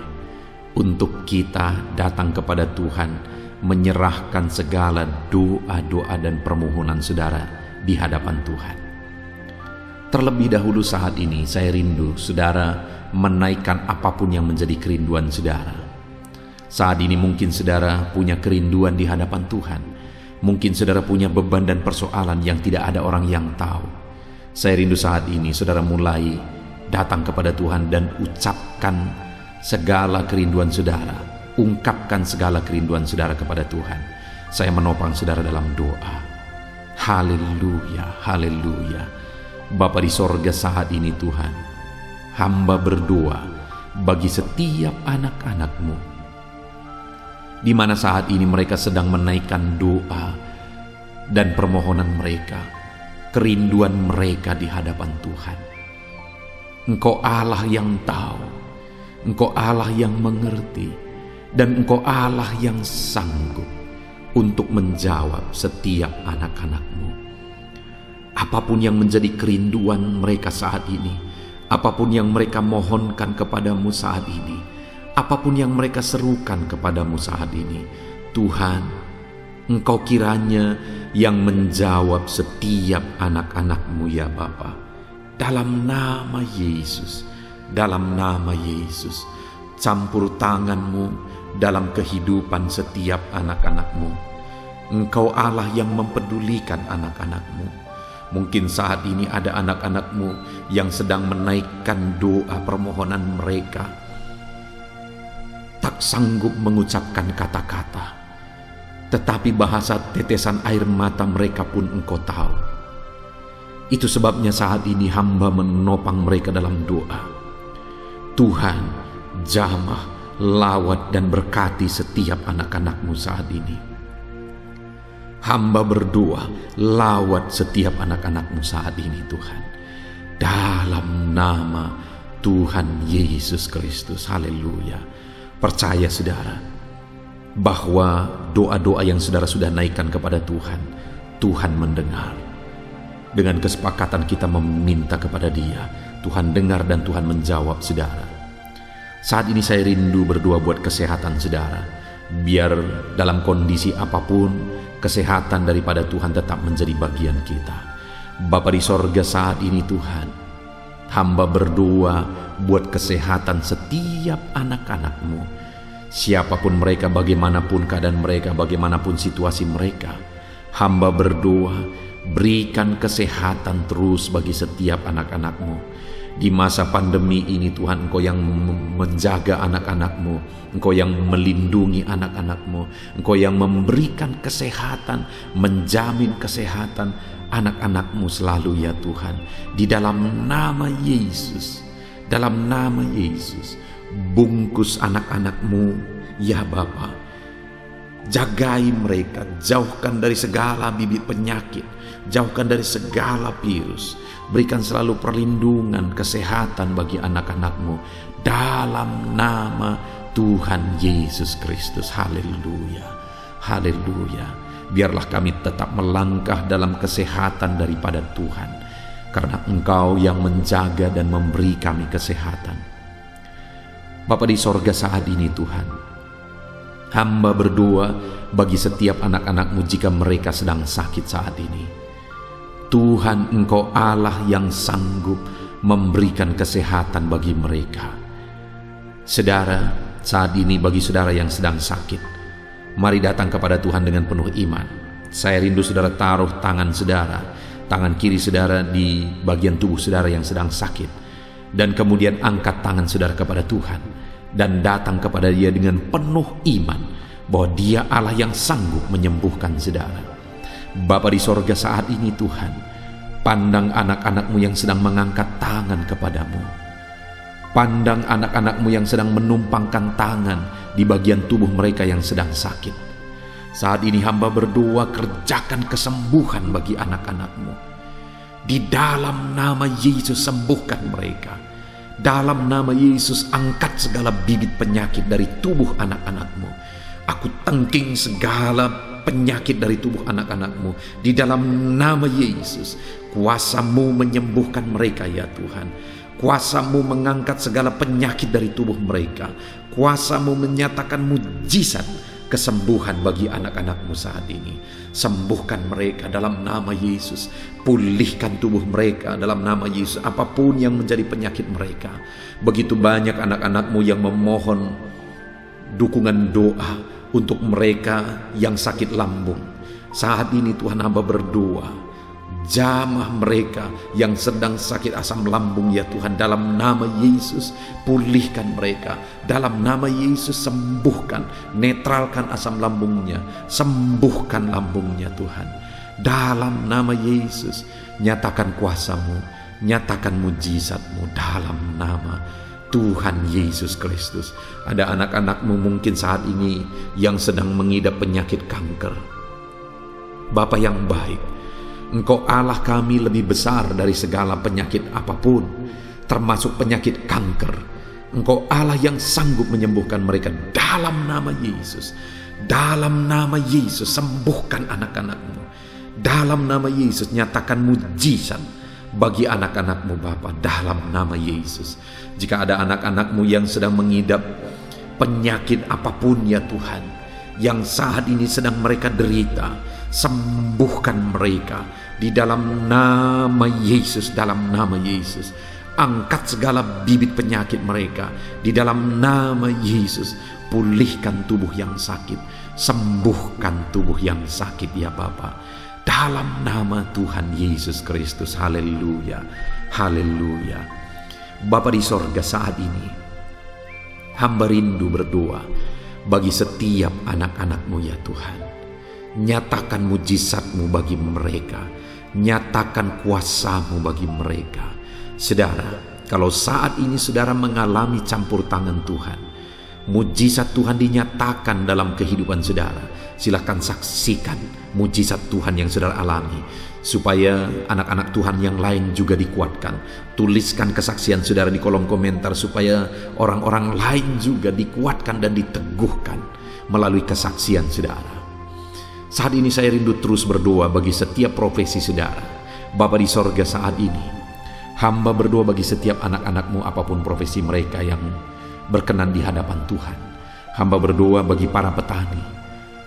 [SPEAKER 1] untuk kita datang kepada Tuhan, menyerahkan segala doa-doa dan permohonan saudara di hadapan Tuhan. Terlebih dahulu saat ini saya rindu saudara menaikkan apapun yang menjadi kerinduan saudara. Saat ini mungkin saudara punya kerinduan di hadapan Tuhan. Mungkin saudara punya beban dan persoalan yang tidak ada orang yang tahu. Saya rindu saat ini saudara mulai datang kepada Tuhan dan ucapkan segala kerinduan saudara. Ungkapkan segala kerinduan saudara kepada Tuhan. Saya menopang saudara dalam doa. Haleluya, haleluya. Bapa di sorga, saat ini Tuhan, hamba berdoa bagi setiap anak-anak-Mu, di mana saat ini mereka sedang menaikkan doa dan permohonan mereka, kerinduan mereka di hadapan Tuhan. Engkau Allah yang tahu, Engkau Allah yang mengerti, dan Engkau Allah yang sanggup untuk menjawab setiap anak-anak-Mu. Apapun yang menjadi kerinduan mereka saat ini, apapun yang mereka mohonkan kepadamu saat ini, apapun yang mereka serukan kepadamu saat ini, Tuhan, Engkau kiranya yang menjawab setiap anak-anak-Mu ya Bapa. Dalam nama Yesus, dalam nama Yesus, campur tangan-Mu dalam kehidupan setiap anak-anak-Mu. Engkau Allah yang mempedulikan anak-anak-Mu. Mungkin saat ini ada anak-anak-Mu yang sedang menaikkan doa permohonan mereka, tak sanggup mengucapkan kata-kata, tetapi bahasa tetesan air mata mereka pun Engkau tahu. Itu sebabnya saat ini hamba menopang mereka dalam doa. Tuhan, jamah, lawat dan berkati setiap anak-anak-Mu saat ini. Hamba berdoa, lawat setiap anak-anak-Mu saat ini Tuhan. Dalam nama Tuhan Yesus Kristus, haleluya. Percaya saudara, bahwa doa-doa yang saudara sudah naikkan kepada Tuhan, Tuhan mendengar. Dengan kesepakatan kita meminta kepada Dia, Tuhan dengar dan Tuhan menjawab saudara. Saat ini saya rindu berdoa buat kesehatan saudara. Biar dalam kondisi apapun, kesehatan daripada Tuhan tetap menjadi bagian kita. Bapa di sorga, saat ini Tuhan, hamba berdoa buat kesehatan setiap anak-anak-Mu. Siapapun mereka, bagaimanapun keadaan mereka, bagaimanapun situasi mereka, hamba berdoa, berikan kesehatan terus bagi setiap anak-anak-Mu. Di masa pandemi ini Tuhan, Engkau yang menjaga anak-anak-Mu, Engkau yang melindungi anak-anak-Mu, Engkau yang memberikan kesehatan, menjamin kesehatan anak-anak-Mu selalu ya Tuhan. Di dalam nama Yesus, dalam nama Yesus, bungkus anak-anak-Mu ya Bapa. Jagai mereka, jauhkan dari segala bibit penyakit, jauhkan dari segala virus. Berikan selalu perlindungan, kesehatan bagi anak-anak-Mu dalam nama Tuhan Yesus Kristus. Haleluya, haleluya. Biarlah kami tetap melangkah dalam kesehatan daripada Tuhan, karena Engkau yang menjaga dan memberi kami kesehatan. Bapa di sorga, saat ini Tuhan, hamba berdoa bagi setiap anak-anak-Mu jika mereka sedang sakit saat ini. Tuhan, Engkau Allah yang sanggup memberikan kesehatan bagi mereka. Saudara, saat ini bagi saudara yang sedang sakit, mari datang kepada Tuhan dengan penuh iman. Saya rindu saudara taruh tangan saudara, tangan kiri saudara di bagian tubuh saudara yang sedang sakit, dan kemudian angkat tangan saudara kepada Tuhan dan datang kepada Dia dengan penuh iman bahwa Dia Allah yang sanggup menyembuhkan saudara. Bapa di sorga, saat ini Tuhan, pandang anak-anak-Mu yang sedang mengangkat tangan kepadamu. Pandang anak-anak-Mu yang sedang menumpangkan tangan di bagian tubuh mereka yang sedang sakit. Saat ini hamba berdoa, kerjakan kesembuhan bagi anak-anak-Mu. Di dalam nama Yesus sembuhkan mereka. Dalam nama Yesus angkat segala bibit penyakit dari tubuh anak-anakmu. Aku tengking segala penyakit dari tubuh anak-anakmu. Di dalam nama Yesus, kuasa-Mu menyembuhkan mereka ya Tuhan. Kuasa-Mu mengangkat segala penyakit dari tubuh mereka. Kuasa-Mu menyatakan mujizat kesembuhan bagi anak-anak-Mu saat ini. Sembuhkan mereka dalam nama Yesus. Pulihkan tubuh mereka dalam nama Yesus. Apapun yang menjadi penyakit mereka. Begitu banyak anak-anak-Mu yang memohon dukungan doa untuk mereka yang sakit lambung. Saat ini Tuhan, hamba berdoa, jamah mereka yang sedang sakit asam lambung ya Tuhan, dalam nama Yesus pulihkan mereka. Dalam nama Yesus sembuhkan, netralkan asam lambungnya, sembuhkan lambungnya Tuhan. Dalam nama Yesus nyatakan kuasa-Mu, nyatakan mujizat-Mu dalam nama Tuhan Yesus Kristus. Ada anak-anak-Mu mungkin saat ini yang sedang mengidap penyakit kanker. Bapa yang baik, Engkau Allah kami lebih besar dari segala penyakit apapun, termasuk penyakit kanker. Engkau Allah yang sanggup menyembuhkan mereka dalam nama Yesus. Dalam nama Yesus sembuhkan anak-anak-Mu. Dalam nama Yesus nyatakan mujizat bagi anak-anak-Mu Bapa, dalam nama Yesus. Jika ada anak-anak-Mu yang sedang mengidap penyakit apapun ya Tuhan, yang saat ini sedang mereka derita, sembuhkan mereka di dalam nama Yesus. Dalam nama Yesus angkat segala bibit penyakit mereka di dalam nama Yesus. Pulihkan tubuh yang sakit, sembuhkan tubuh yang sakit ya Bapa, dalam nama Tuhan Yesus Kristus. Haleluya, haleluya. Bapa di sorga, saat ini hamba rindu berdoa bagi setiap anak-anak-Mu ya Tuhan. Nyatakan mujizat-Mu bagi mereka, nyatakan kuasa-Mu bagi mereka. Saudara, kalau saat ini saudara mengalami campur tangan Tuhan, mujizat Tuhan dinyatakan dalam kehidupan saudara, silakan saksikan mujizat Tuhan yang saudara alami, supaya anak-anak Tuhan yang lain juga dikuatkan. Tuliskan kesaksian saudara di kolom komentar, supaya orang-orang lain juga dikuatkan dan diteguhkan melalui kesaksian saudara. Saat ini saya rindu terus berdoa bagi setiap profesi saudara. Bapa di sorga, saat ini hamba berdoa bagi setiap anak-anak-Mu apapun profesi mereka yang berkenan di hadapan Tuhan. Hamba berdoa bagi para petani.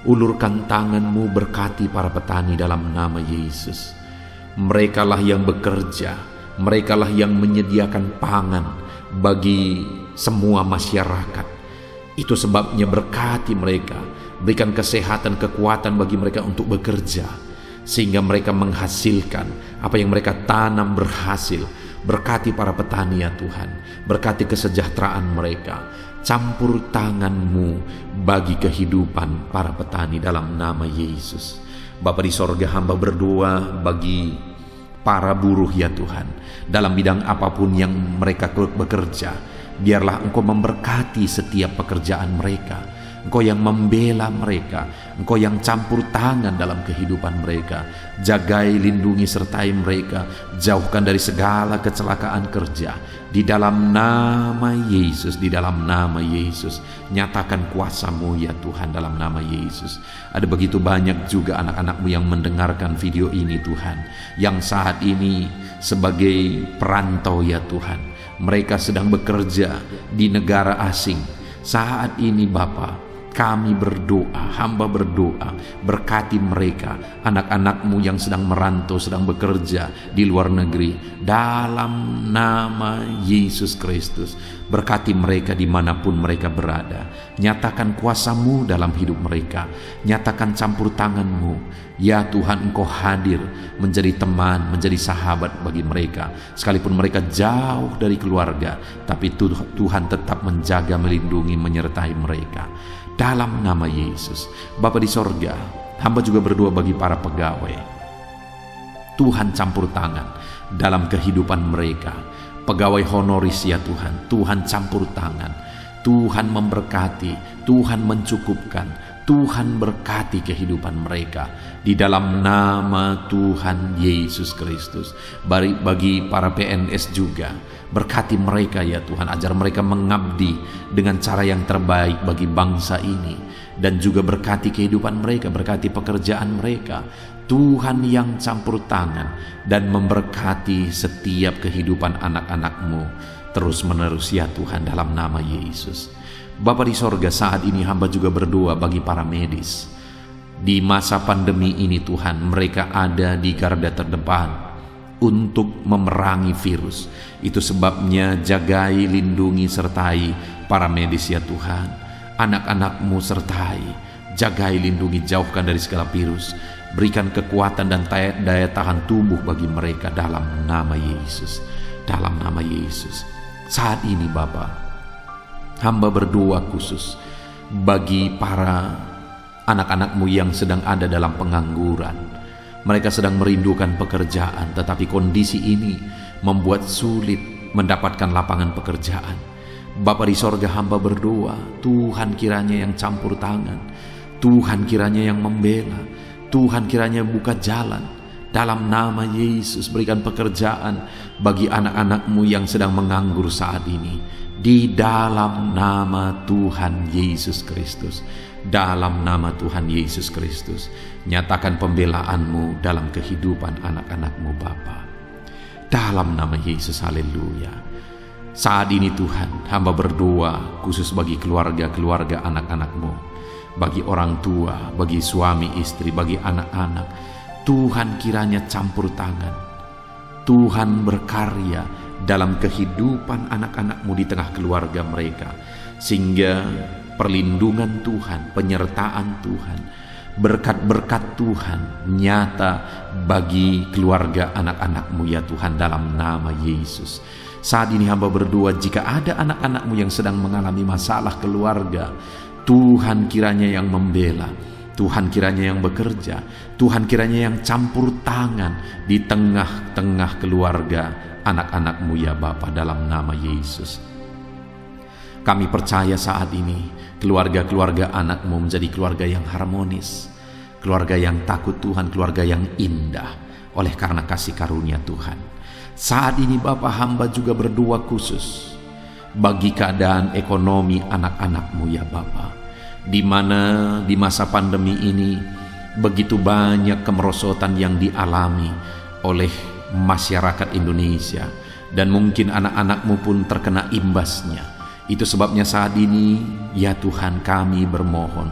[SPEAKER 1] Ulurkan tangan-Mu, berkati para petani dalam nama Yesus. Merekalah yang bekerja, merekalah yang menyediakan pangan bagi semua masyarakat. Itu sebabnya berkati mereka, berikan kesehatan, kekuatan bagi mereka untuk bekerja, sehingga mereka menghasilkan apa yang mereka tanam berhasil. Berkati para petani ya Tuhan, berkati kesejahteraan mereka. Campur tangan-Mu bagi kehidupan para petani dalam nama Yesus. Bapa di sorga, hamba berdoa bagi para buruh ya Tuhan, dalam bidang apapun yang mereka bekerja. Biarlah Engkau memberkati setiap pekerjaan mereka. Engkau yang membela mereka, Engkau yang campur tangan dalam kehidupan mereka. Jagai, lindungi, sertai mereka. Jauhkan dari segala kecelakaan kerja. Di dalam nama Yesus, di dalam nama Yesus. Nyatakan kuasa-Mu ya Tuhan dalam nama Yesus. Ada begitu banyak juga anak-anak-Mu yang mendengarkan video ini Tuhan, yang saat ini sebagai perantau ya Tuhan. Mereka sedang bekerja di negara asing. Saat ini Bapa, kami berdoa, hamba berdoa, berkati mereka, anak-anak-Mu yang sedang merantau, sedang bekerja di luar negeri, dalam nama Yesus Kristus. Berkati mereka dimanapun mereka berada. Nyatakan kuasa-Mu dalam hidup mereka, nyatakan campur tangan-Mu. Ya Tuhan, Engkau hadir menjadi teman, menjadi sahabat bagi mereka. Sekalipun mereka jauh dari keluarga, tapi Tuhan tetap menjaga, melindungi, menyertai mereka. Dalam nama Yesus. Bapa di sorga, hamba juga berdoa bagi para pegawai. Tuhan campur tangan dalam kehidupan mereka. Pegawai honoris ya Tuhan, Tuhan campur tangan. Tuhan memberkati, Tuhan mencukupkan, Tuhan berkati kehidupan mereka di dalam nama Tuhan Yesus Kristus. Bagi para PNS juga, berkati mereka ya Tuhan, ajar mereka mengabdi dengan cara yang terbaik bagi bangsa ini. Dan juga berkati kehidupan mereka, berkati pekerjaan mereka. Tuhan yang campur tangan dan memberkati setiap kehidupan anak-anak-Mu terus menerus ya Tuhan, dalam nama Yesus. Bapa di sorga, saat ini hamba juga berdoa bagi para medis. Di masa pandemi ini Tuhan, mereka ada di garda terdepan untuk memerangi virus. Itu sebabnya jagai, lindungi, sertai para medis ya Tuhan. Anak-anak-Mu sertai, jagai, lindungi, jauhkan dari segala virus. Berikan kekuatan dan daya tahan tubuh bagi mereka dalam nama Yesus. Dalam nama Yesus. Saat ini Bapa, hamba berdoa khusus bagi para anak-anak-Mu yang sedang ada dalam pengangguran. Mereka sedang merindukan pekerjaan, tetapi kondisi ini membuat sulit mendapatkan lapangan pekerjaan. Bapa di sorga, hamba berdoa, Tuhan kiranya yang campur tangan, Tuhan kiranya yang membela, Tuhan kiranya buka jalan. Dalam nama Yesus, berikan pekerjaan bagi anak-anak-Mu yang sedang menganggur saat ini. Di dalam nama Tuhan Yesus Kristus. Dalam nama Tuhan Yesus Kristus. Nyatakan pembelaan-Mu dalam kehidupan anak-anak-Mu Bapa. Dalam nama Yesus, haleluya. Saat ini Tuhan, hamba berdoa khusus bagi keluarga-keluarga anak-anak-Mu. Bagi orang tua, bagi suami istri, bagi anak-anak. Tuhan kiranya campur tangan. Tuhan berkarya dalam kehidupan anak-anak-Mu di tengah keluarga mereka. Sehingga perlindungan Tuhan, penyertaan Tuhan, berkat-berkat Tuhan nyata bagi keluarga anak-anak-Mu ya Tuhan, dalam nama Yesus. Saat ini hamba berdoa, jika ada anak-anak-Mu yang sedang mengalami masalah keluarga, Tuhan kiranya yang membela, Tuhan kiranya yang bekerja, Tuhan kiranya yang campur tangan di tengah-tengah keluarga anak-anak-Mu ya Bapa, dalam nama Yesus. Kami percaya saat ini keluarga-keluarga anak-Mu menjadi keluarga yang harmonis, keluarga yang takut Tuhan, keluarga yang indah oleh karena kasih karunia Tuhan. Saat ini Bapa, hamba juga berdoa khusus bagi keadaan ekonomi anak-anak-Mu ya Bapa, di mana di masa pandemi ini begitu banyak kemerosotan yang dialami oleh masyarakat Indonesia, dan mungkin anak-anak-Mu pun terkena imbasnya. Itu sebabnya saat ini ya Tuhan, kami bermohon,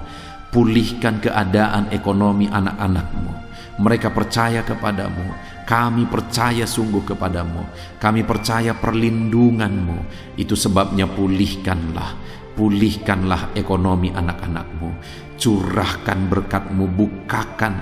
[SPEAKER 1] pulihkan keadaan ekonomi anak-anak-Mu. Mereka percaya kepadamu, kami percaya sungguh kepadamu, kami percaya perlindungan-Mu. Itu sebabnya pulihkanlah ekonomi anak-anak-Mu. Curahkan berkat-Mu, bukakan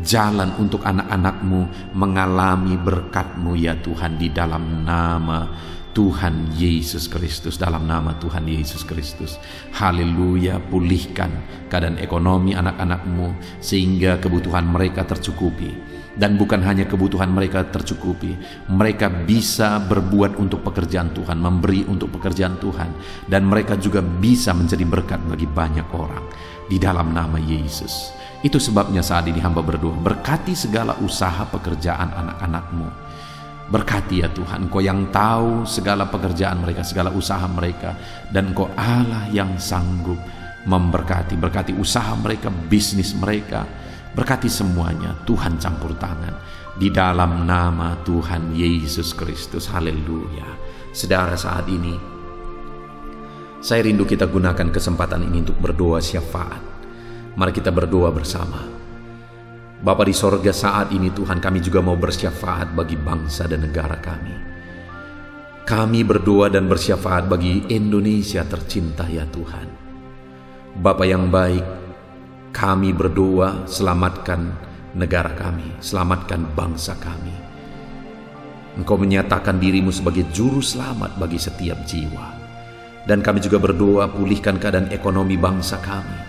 [SPEAKER 1] jalan untuk anak-anak-Mu mengalami berkat-Mu ya Tuhan, di dalam nama Tuhan Yesus Kristus, dalam nama Tuhan Yesus Kristus. Haleluya. Pulihkan keadaan ekonomi anak-anak-Mu sehingga kebutuhan mereka tercukupi. Dan bukan hanya kebutuhan mereka tercukupi, mereka bisa berbuat untuk pekerjaan Tuhan, memberi untuk pekerjaan Tuhan, dan mereka juga bisa menjadi berkat bagi banyak orang di dalam nama Yesus. Itu sebabnya saat ini hamba berdoa, berkati segala usaha pekerjaan anak-anak-Mu. Berkati ya Tuhan, Engkau yang tahu segala pekerjaan mereka, segala usaha mereka, dan Engkau Allah yang sanggup memberkati. Berkati usaha mereka, bisnis mereka, berkati semuanya. Tuhan campur tangan di dalam nama Tuhan Yesus Kristus. Haleluya. Saudara, saat ini saya rindu kita gunakan kesempatan ini untuk berdoa syafaat. Mari kita berdoa bersama. Bapa di sorga, saat ini Tuhan, kami juga mau bersyafaat bagi bangsa dan negara kami. Kami berdoa dan bersyafaat bagi Indonesia tercinta ya Tuhan. Bapa yang baik, kami berdoa, selamatkan negara kami, selamatkan bangsa kami. Engkau menyatakan dirimu sebagai juru selamat bagi setiap jiwa. Dan kami juga berdoa, pulihkan keadaan ekonomi bangsa kami.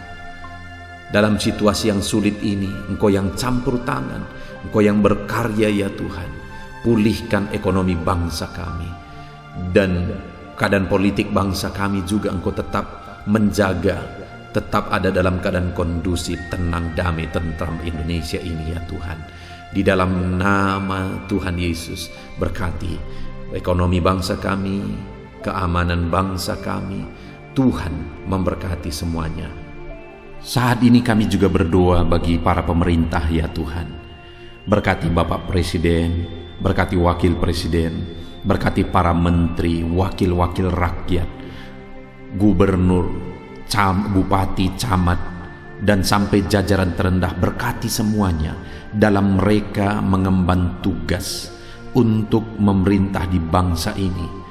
[SPEAKER 1] Dalam situasi yang sulit ini, Engkau yang campur tangan, Engkau yang berkarya ya Tuhan. Pulihkan ekonomi bangsa kami. Dan keadaan politik bangsa kami juga Engkau tetap menjaga tetap ada dalam keadaan kondusif, tenang, damai, tentram Indonesia ini ya Tuhan. Di dalam nama Tuhan Yesus, berkati ekonomi bangsa kami, keamanan bangsa kami. Tuhan memberkati semuanya. Saat ini kami juga berdoa bagi para pemerintah ya Tuhan. Berkati Bapak Presiden, berkati Wakil Presiden, berkati para menteri, wakil-wakil rakyat, gubernur, bupati, camat, dan sampai jajaran terendah. Berkati semuanya dalam mereka mengemban tugas untuk memerintah di bangsa ini.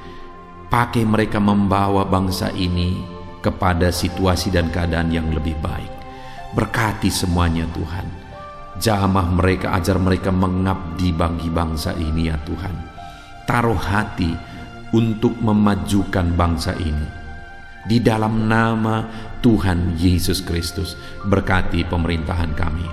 [SPEAKER 1] Pakai mereka membawa bangsa ini kepada situasi dan keadaan yang lebih baik. Berkati semuanya Tuhan. Jamah mereka, ajar mereka mengabdi bagi bangsa ini ya Tuhan. Taruh hati untuk memajukan bangsa ini. Di dalam nama Tuhan Yesus Kristus, berkati pemerintahan kami.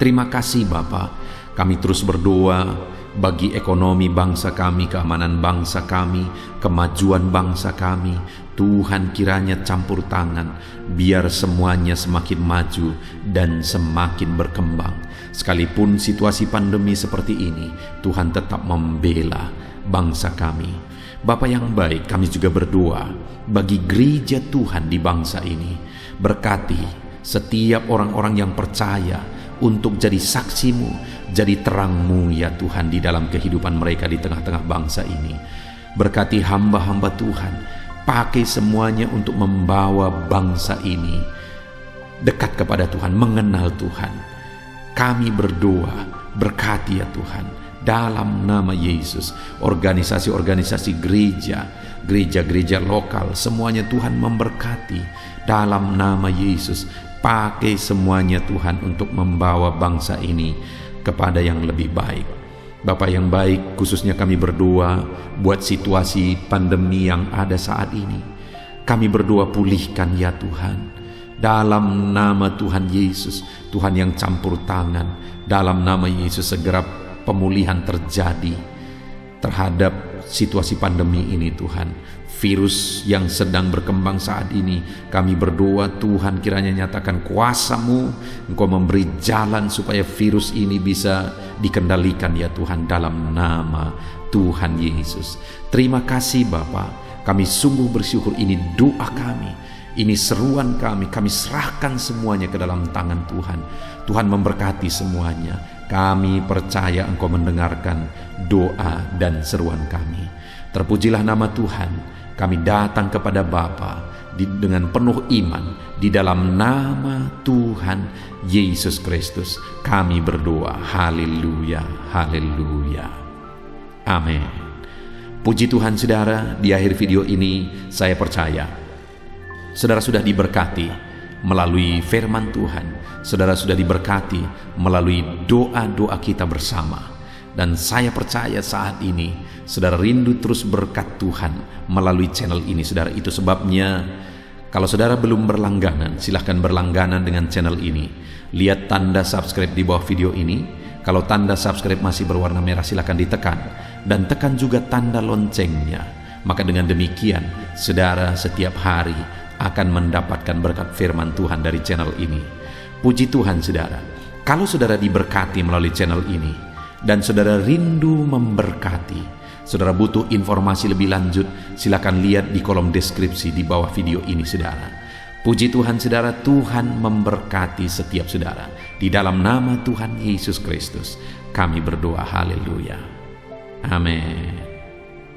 [SPEAKER 1] Terima kasih Bapa, kami terus berdoa bagi ekonomi bangsa kami, keamanan bangsa kami, kemajuan bangsa kami. Tuhan kiranya campur tangan, biar semuanya semakin maju dan semakin berkembang. Sekalipun situasi pandemi seperti ini, Tuhan tetap membela bangsa kami. Bapa yang baik, kami juga berdoa bagi gereja Tuhan di bangsa ini. Berkati setiap orang-orang yang percaya untuk jadi saksimu, jadi terangmu ya Tuhan di dalam kehidupan mereka di tengah-tengah bangsa ini. Berkati hamba-hamba Tuhan, pakai semuanya untuk membawa bangsa ini dekat kepada Tuhan, mengenal Tuhan. Kami berdoa, berkati ya Tuhan, dalam nama Yesus, organisasi-organisasi gereja, gereja-gereja lokal, semuanya Tuhan memberkati dalam nama Yesus. Pakai semuanya Tuhan untuk membawa bangsa ini kepada yang lebih baik. Bapa yang baik, khususnya kami berdoa buat situasi pandemi yang ada saat ini. Kami berdoa pulihkan ya Tuhan. Dalam nama Tuhan Yesus, Tuhan yang campur tangan, dalam nama Yesus segera pemulihan terjadi terhadap situasi pandemi ini Tuhan. Virus yang sedang berkembang saat ini, kami berdoa Tuhan kiranya nyatakan kuasa-Mu, Engkau memberi jalan supaya virus ini bisa dikendalikan ya Tuhan, dalam nama Tuhan Yesus. Terima kasih Bapa, kami sungguh bersyukur. Ini doa kami, ini seruan kami serahkan semuanya ke dalam tangan Tuhan. Tuhan memberkati semuanya. Kami percaya Engkau mendengarkan doa dan seruan kami. Terpujilah nama Tuhan. Kami datang kepada Bapa dengan penuh iman di dalam nama Tuhan Yesus Kristus. Kami berdoa. Haleluya, haleluya. Amin. Puji Tuhan saudara, di akhir video ini saya percaya saudara sudah diberkati melalui firman Tuhan. Saudara sudah diberkati melalui doa-doa kita bersama. Dan saya percaya saat ini saudara rindu terus berkat Tuhan melalui channel ini saudara. Itu sebabnya kalau saudara belum berlangganan, silahkan berlangganan dengan channel ini. Lihat tanda subscribe di bawah video ini. Kalau tanda subscribe masih berwarna merah, silahkan ditekan. Dan tekan juga tanda loncengnya. Maka dengan demikian saudara setiap hari akan mendapatkan berkat firman Tuhan dari channel ini. Puji Tuhan saudara. Kalau saudara diberkati melalui channel ini dan saudara rindu memberkati, saudara butuh informasi lebih lanjut, silakan lihat di kolom deskripsi di bawah video ini saudara. Puji Tuhan saudara, Tuhan memberkati setiap saudara. Di dalam nama Tuhan Yesus Kristus kami berdoa. Haleluya. Amin.